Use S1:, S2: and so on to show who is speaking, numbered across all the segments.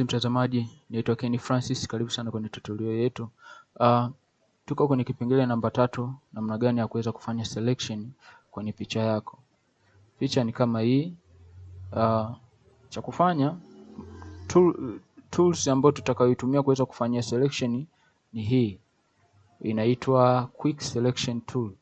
S1: Mtazamaji, naitwa Ken Francis, karibu sana kwenye tutorial yetu. Tuko kwenye kipengele namba 3, namna gani ya kuweza kufanya selection kwenye picha yako. Picha ni kama hii. Cha kufanya, tools ambayo tutakayotumia kuweza kufanyia selection ni hii. Inaitwa quick selection tool.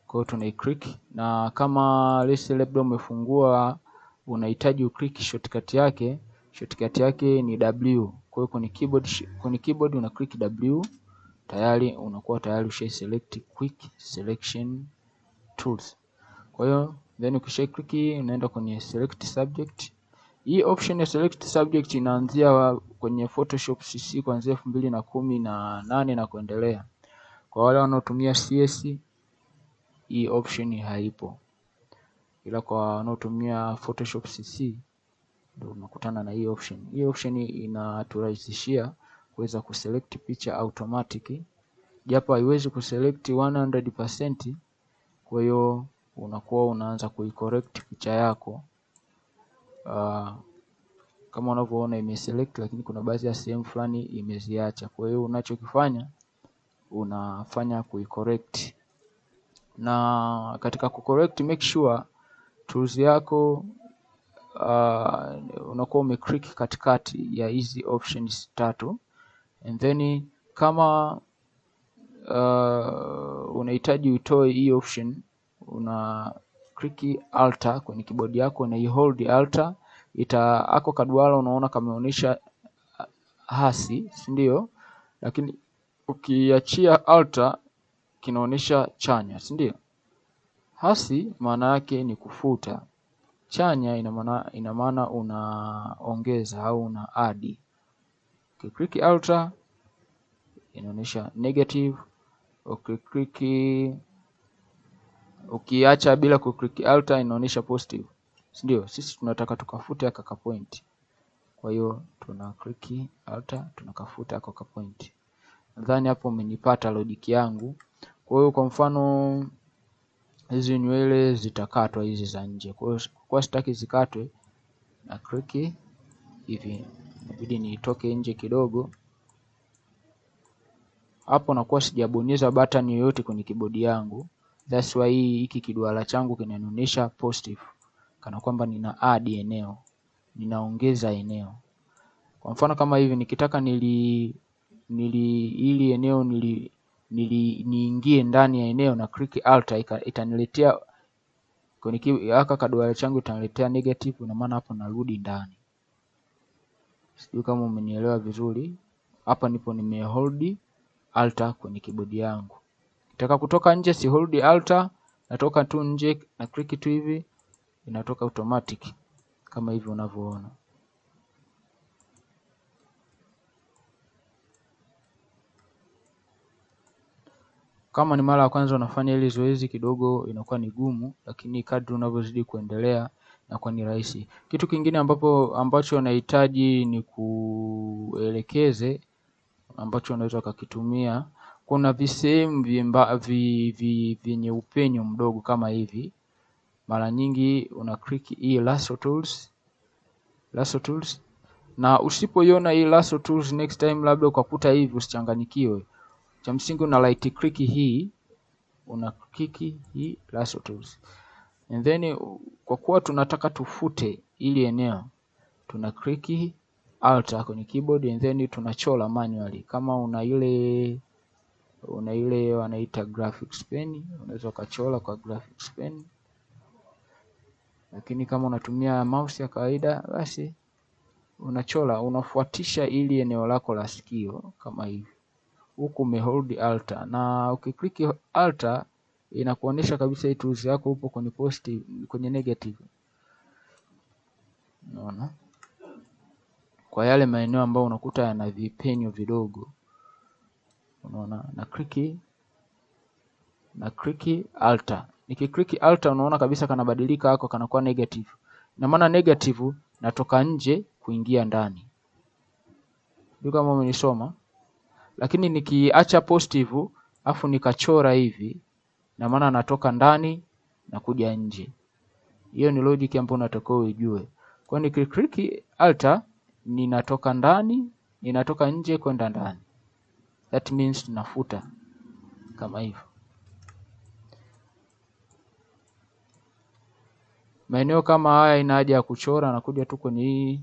S1: Kwa hiyo tunai-click, na kama lesi labda umefungua unahitaji u-click shortcut yake. Shortcut yake ni W. Kwa hiyo kwenye keyboard una click W, tayari unakuwa tayari usha select quick selection tools. Kwa hiyo then ukisha click unaenda kwenye select subject. Hii option ya select subject inaanzia kwenye Photoshop CC kuanzia 2018 na kuendelea. Kwa wale wanaotumia CS hii option haipo, ila kwa wanaotumia Photoshop CC ndio unakutana na hii option. Hii option inaturahisishia kuweza kuselect picha automatic, japo haiwezi kuselect 100%. Kwa hiyo unakuwa unaanza kuicorrect picha yako. Kama unavyoona imeselect, lakini kuna baadhi ya sehemu fulani imeziacha. Kwa hiyo unachokifanya unafanya kuicorrect, na katika kucorrect make sure tools yako unakuwa umeclick katikati ya hizi options 3, and then kama unahitaji utoe hii option una click alt kwenye keyboard yako na hold alt. Ako kaduara unaona kameonyesha hasi, si ndio? Lakini ukiachia alt kinaonyesha chanya, si ndio? Hasi maana yake ni kufuta, chanya ina maana unaongeza au una add. Ukiclick alt inaonyesha negative, ukiacha bila kuclick alt inaonyesha positive, si ndio? Sisi tunataka tukafute aka point. Kwa hiyo tuna click alt tunakafuta aka point. Nadhani hapo umenipata logic yangu. Kwa hiyo kwa mfano hizi nywele zitakatwa hizi za nje. Kwa hiyo kwa sitaki zikatwe na click hivi, inabidi nitoke nje kidogo. Hapo nakuwa sijabonyeza button yoyote kwenye keyboard yangu. That's why hiki kiduara changu kinanionyesha positive, kana kwamba nina add eneo, ninaongeza eneo. Kwa mfano kama hivi nikitaka ili eneo niingie ndani ya eneo na click alt, itaniletea kwenye aka kaduara changu itaniletea negative, na maana hapo narudi ndani. Sijui kama umenielewa vizuri. Hapa nipo nimehold alt kwenye keyboard yangu. Nataka kutoka nje, si hold alt, natoka tu nje na click tu hivi, inatoka automatic kama hivi unavyoona. Kama ni mara ya kwanza unafanya hili zoezi kidogo inakuwa ni gumu, lakini kadri unavyozidi kuendelea inakuwa ni rahisi. Kitu kingine ambacho nahitaji ni kuelekeze, ambacho unaweza kukitumia. Kuna visehemu vyenye upenyo mdogo kama hivi. Mara nyingi una click hii lasso tools, na usipoiona hii lasso tools next time labda ukakuta hivi, usichanganyikiwe. Cha msingi una right click hii, una click hii lasso tools, and then kwa kuwa tunataka tufute ili eneo tuna click alt kwenye keyboard, and then tunachora manually. Kama una ile wanaita graphics pen, unaweza kuchora kwa graphics pen, lakini kama unatumia mouse ya kawaida basi unachora, unafuatisha ili eneo lako la sikio kama hivi. Huku umehold alt, na ukiclick alt inakuonyesha kabisa hii tools yako upo kwenye positive, kwenye negative. Unaona? Kwa yale maeneo ambayo unakuta yana vipenyo vidogo, unaona, na click alt. Nikiclick alt unaona kabisa kanabadilika hako, kanakuwa negative. Na maana negative natoka nje kuingia ndani. Ndio kama umenisoma. Lakini nikiacha positive afu nikachora hivi, na maana natoka ndani na kuja nje. Hiyo ni logic ambayo unatakiwa ujue. Kwa nikiclick alt ninatoka ndani, ninatoka nje kwenda ndani. That means tunafuta kama hivyo. Maeneo kama haya ina haja ya kuchora, na kuja tu kwenye hii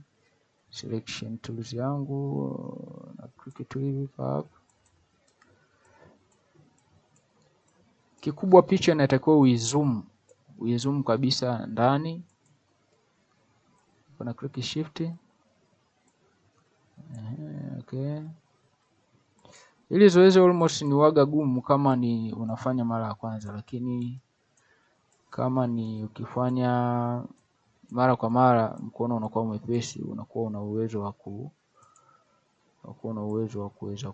S1: selection tools yangu na click tu hivi hapa. Kikubwa picha inatakiwa uizoom kabisa ndani. Kuna click shift. Okay. Ili zoezi almost ni waga gumu kama ni unafanya mara ya kwanza, lakini kama ni ukifanya mara kwa mara, mkono unakuwa mwepesi, unakuwa una uwezo wa kuweza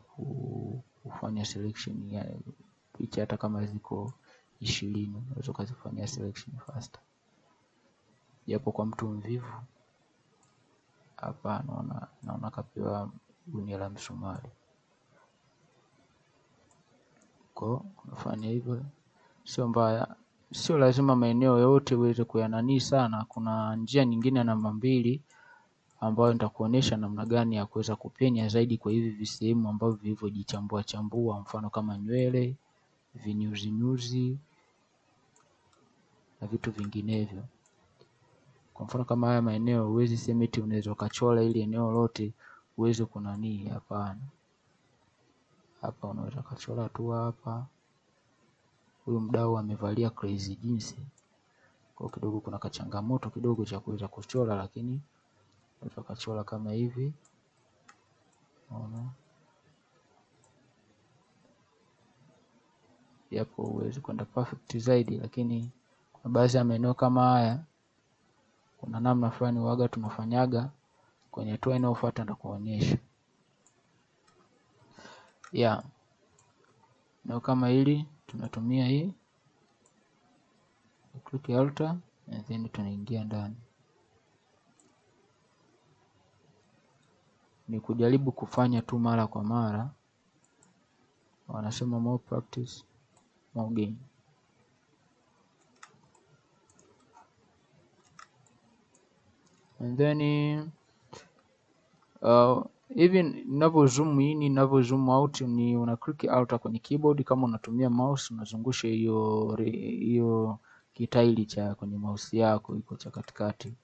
S1: kufanya selection ya picha hata kama ziko 20, unaweza kuzifanyia selection faster. Japo kwa mtu mvivu hapa naona kapewa gunia la msumari. Kwa unafanya hivyo, sio mbaya, sio lazima maeneo yote uweze kuyanani sana. Kuna njia nyingine namba 2 ambayo nitakuonesha namna gani ya kuweza kupenya zaidi kwa hivi visehemu ambavyo vilivyojichambua chambua, mfano kama nywele, vinyuzi nyuzi na vitu vinginevyo. Kwa mfano kama haya maeneo huwezi sema eti unaweza kuchora ili eneo lote uweze kunani, hapana. Hapa unaweza kuchora tu hapa. Huyu mdau amevalia crazy jinsi, kwa kidogo kuna kachangamoto kidogo cha kuweza kuchora, lakini unaweza kuchora kama hivi. Unaona? Japo uweze kwenda perfect zaidi, lakini kwa baadhi ya maeneo kama haya kuna namna fulani waga tunafanyaga kwenye hatua inayofuata na kuonyesha. Na kama hili tunatumia hii click alt and then tunaingia ndani. Ni kujaribu kufanya tu mara kwa mara. Wanasema more practice more gain. And then even ninavyozoom in, ninavyozoom out, ni una click alt kwenye keyboard. Kama unatumia mouse unazungusha hiyo kitaili cha kwenye mouse yako iko cha katikati,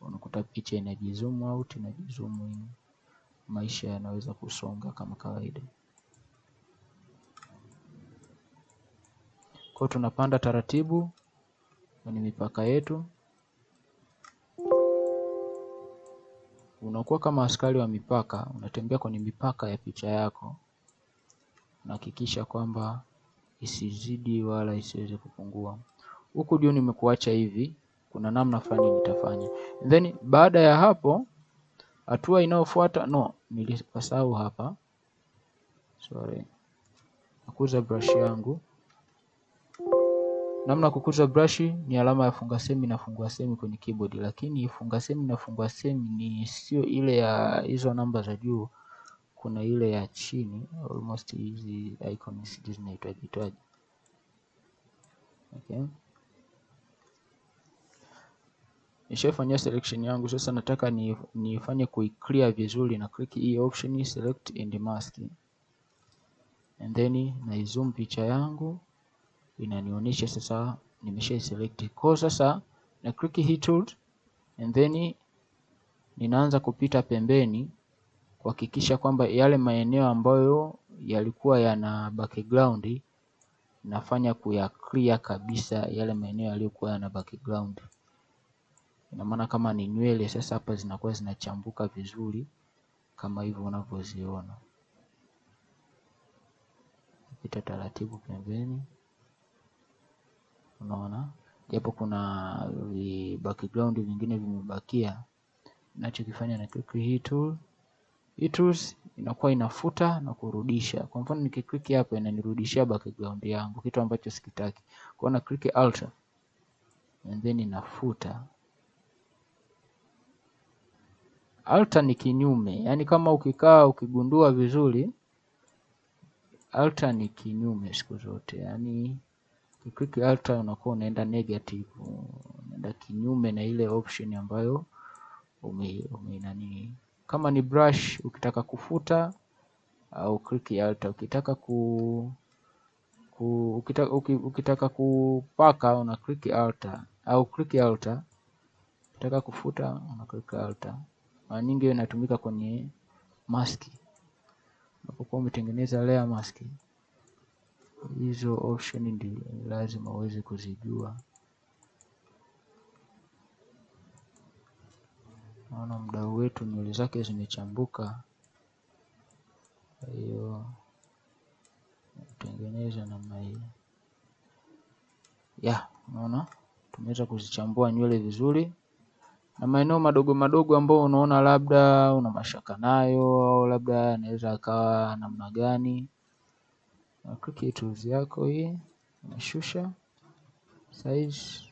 S1: unakuta picha inajizoom out na inajizoom in. Maisha yanaweza kusonga kama kawaida. Kwa tunapanda taratibu kwenye mipaka yetu. Unakuwa kama askari wa mipaka, unatembea kwenye mipaka ya picha yako. Unahakikisha kwamba isizidi wala isiweze kupungua. Huku juu nimekuacha hivi, kuna namna fulani nitafanya. And then baada ya hapo, hatua inayofuata nilisahau hapa. Sorry. Nakuza brush yangu. Namna kukuza brush ni alama ya funga semi na fungua semi kwenye keyboard, lakini funga semi na fungua semi ni sio ile ya hizo namba za juu, kuna ile ya chini. Almost hizi icons zinaitwaje. Okay. Nishafanya selection yangu, sasa nataka nifanye kuiclear vizuri, na click hii option select and mask. And then na zoom picha yangu, inanionyesha sasa nimesha select. Kwa sasa na click hii tool and then ninaanza kupita pembeni kuhakikisha kwamba yale maeneo ambayo yalikuwa yana background nafanya kuya clear kabisa, yale maeneo yaliokuwa yana background. Ina maana kama ni nywele sasa hapa zinakuwa zinachambuka vizuri kama hivyo unavyoziona. Pita taratibu pembeni. Unaona? Japo kuna background vingine vimebakia. Ninachokifanya na click hii tool. Hii tools inakuwa inafuta na kurudisha. Kwa mfano nikiclick hapa inanirudishia background yangu, kitu ambacho sikitaki. Kwa na click alt and then inafuta. Alt ni kinyume, yani kama ukikaa ukigundua vizuri, alt ni kinyume siku zote. Yani ukiclick alt unakuwa unaenda negative, unaenda kinyume na ile option ambayo kama ni brush, ukitaka kufuta au click alt, ukitaka kupaka una click alt au click alt, ukitaka kufuta una click alt. Mara nyingi inatumika kwenye mask. Unapokuwa umetengeneza layer mask, hizo option ndio lazima uweze kuzijua. Naona mdau wetu nywele zake zimechambuka, kwa hiyo tengeneza namna hii. Unaona tumeweza kuzichambua nywele vizuri, na maeneo madogo madogo ambao unaona labda una mashaka nayo au labda anaweza akawa namna gani, na click tools yako hii, unashusha size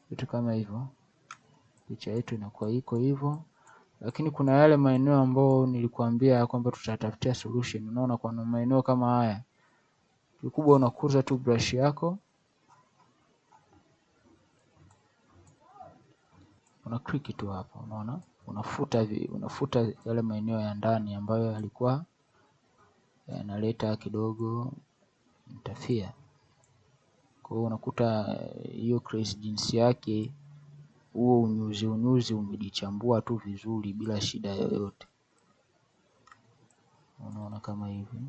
S1: vitu kama hivyo. Picha yetu inakuwa iko hivyo, lakini kuna yale maeneo ambayo nilikuambia kwamba tutatafutia solution. Unaona kwa maeneo kama haya, kikubwa unakuza tu brush yako, una click tu hapa, unaona unafuta yale maeneo ya ndani ambayo yalikuwa yanaleta kidogo mtafia. Kwa hiyo unakuta hiyo crease jinsi yake, huo unyuzi umejichambua tu vizuri bila shida yoyote. Unaona kama hivi,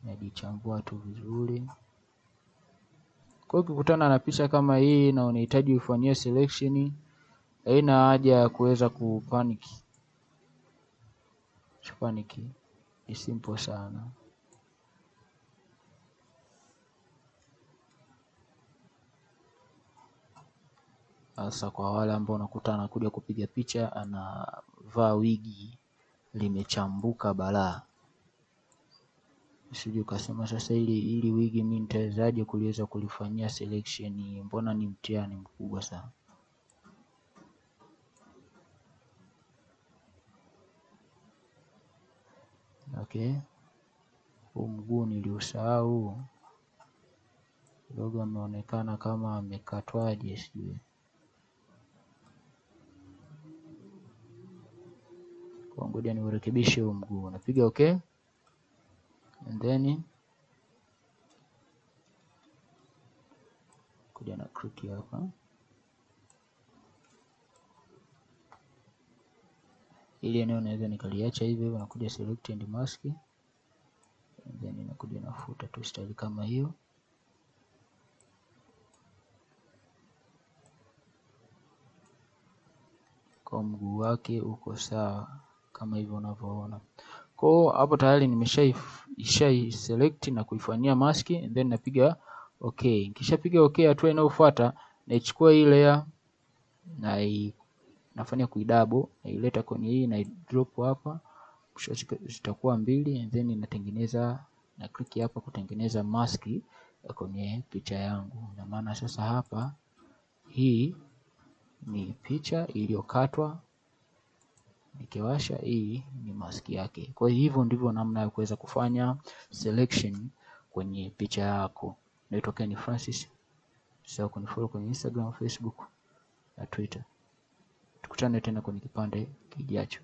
S1: umejichambua tu vizuri. Kwa hiyo ukikutana na picha kama hii na unahitaji ufanyie selection, haina haja ya kuweza kupanic. Ni simple sana. Sasa kwa wale ambao unakuta anakuja kupiga picha anavaa wigi limechambuka balaa, usije ukasema sasa ili wigi mimi nitawezaje kuliweza kulifanyia selection, mbona ni mtihani mkubwa sana. Okay, huu mguu niliusahau kidogo, ameonekana kama amekatwaje sijui. Kwa ngoja niurekebishe huu mguu. Unapiga okay, and then kuja na click hapa, ili eneo naweza nikaliacha hivi. Unakuja select and mask, and then inakuja nafuta tu style kama hiyo. Kwa mguu wake uko sawa kama hivyo unavyoona. Kwa hapo tayari nimesha select na kuifanyia mask, and then napiga okay. Nikishapiga okay, hatua inayofuata naichukua hii layer na nafanya kuidouble, naileta kwenye hii na drop hapa, kisha zitakuwa mbili, and then natengeneza na click hapa kutengeneza mask kwenye picha yangu. Na maana sasa hapa hii ni picha iliyokatwa, nikiwasha hii ni mask yake. Kwa hivyo ndivyo namna ya kuweza kufanya selection kwenye picha yako. Naitwa Ken Francis. Usisahau kunifollow kwenye Instagram, Facebook na Twitter. Tukutane tena kwenye kipande kijacho.